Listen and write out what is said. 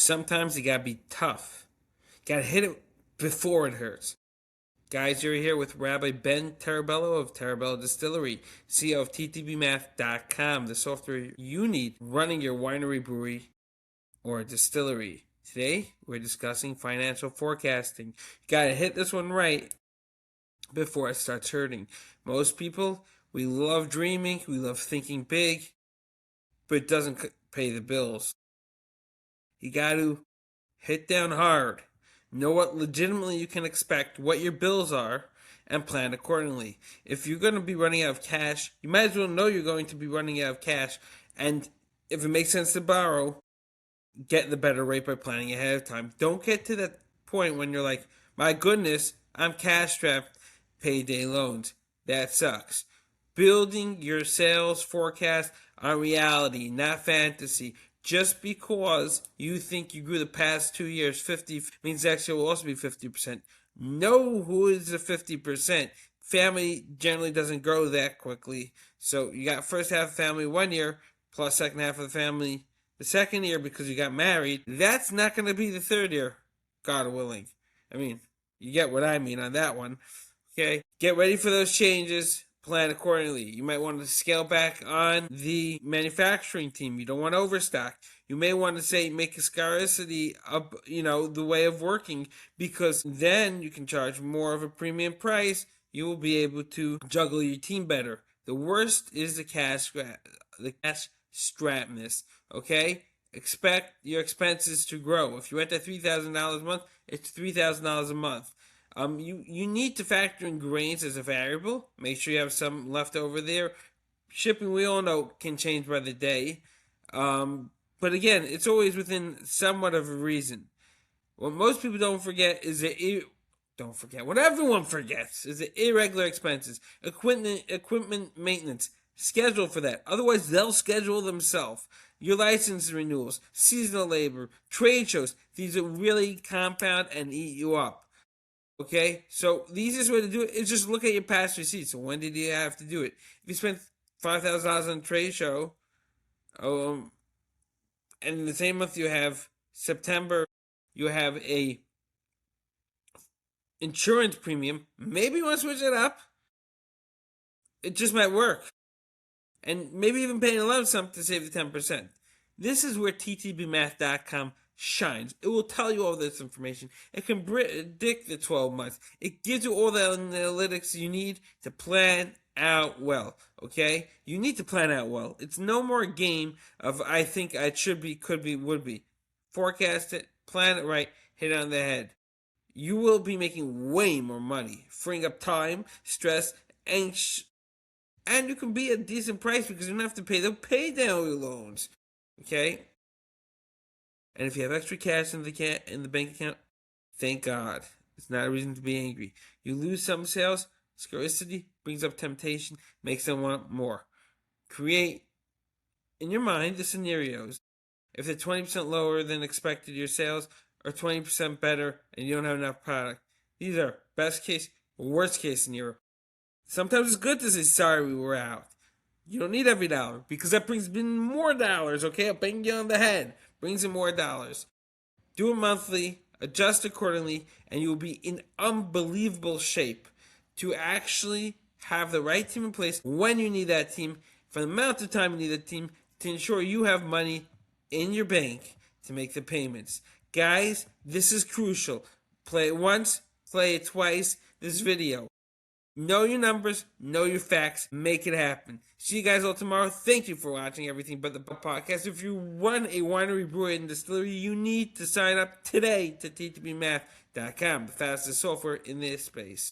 Sometimes you gotta be tough. Gotta hit it before it hurts. Guys, you're here with Rabbi Ben Tarbell of Tarbell Distillery, CEO of ttbmath.com, the software you need running your winery, brewery, or distillery. Today, we're discussing financial forecasting. You gotta hit this one right before it starts hurting. Most people, we love dreaming, we love thinking big, but it doesn't pay the bills. You gotta hit down hard. Know what legitimately you can expect, what your bills are, and plan accordingly. If you're going to be running out of cash, you might as well know you're going to be running out of cash. And if it makes sense to borrow, get the better rate by planning ahead of time. Don't get to that point when you're like, my goodness, I'm cash strapped, payday loans. That sucks. Building your sales forecast on reality, not fantasy. Just because you think you grew the past 2 years 50 means next year will also be 50%. Know who is the 50%. Family generally doesn't grow that quickly. So you got first half of the family 1 year, plus second half of the family the second year because you got married. That's not going to be the third year, God willing. I mean, you get what I mean on that one. Okay, get ready for those changes. Plan accordingly. You might want to scale back on the manufacturing team. You don't want to overstock. You may want to say make a scarcity up, the way of working, because then you can charge more of a premium price. You will be able to juggle your team better. The worst is the cash strappedness. Okay, expect your expenses to grow. If you're at that $3,000 a month, it's $3,000 a month. You need to factor in grains as a variable. Make sure you have some left over there. Shipping, we all know, can change by the day. But again, it's always within somewhat of a reason. What most people don't forget is what everyone forgets is the irregular expenses, equipment maintenance. Schedule for that. Otherwise, they'll schedule themselves. Your license renewals, seasonal labor, trade shows. These will really compound and eat you up. Okay, so the easiest way to do it is just look at your past receipts. So when did you have to do it? If you spent $5,000 on a trade show, and in the same month you have September, you have a insurance premium. Maybe you want to switch it up. It just might work, and maybe even paying a lump sum to save the 10%. This is where ttbmath.com shines. It will tell you all this information. It can predict the 12 months. It gives you all the analytics you need to plan out well. Okay? You need to plan out well. It's no more a game of I think I should be, could be, would be. Forecast it, plan it right, hit it on the head. You will be making way more money, freeing up time, stress, and you can be at a decent price because you don't have to pay down your loans. Okay? And if you have extra cash in the bank account, thank God. It's not a reason to be angry. You lose some sales, scarcity brings up temptation, makes them want more. Create in your mind the scenarios. If they're 20% lower than expected, your sales are 20% better and you don't have enough product. These are best case, worst case scenario. Sometimes it's good to say sorry we were out. You don't need every dollar because that brings in more dollars, okay? I'll bang you on the head. Brings in more dollars. Do it monthly, adjust accordingly, and you will be in unbelievable shape to actually have the right team in place when you need that team, for the amount of time you need that team, to ensure you have money in your bank to make the payments. Guys, this is crucial. Play it once, play it twice, this video. Know your numbers, know your facts, make it happen. See you guys all tomorrow. Thank you for watching Everything But the Podcast. If you run a winery, brewery, and distillery, you need to sign up today to ttbmath.com, the fastest software in this space.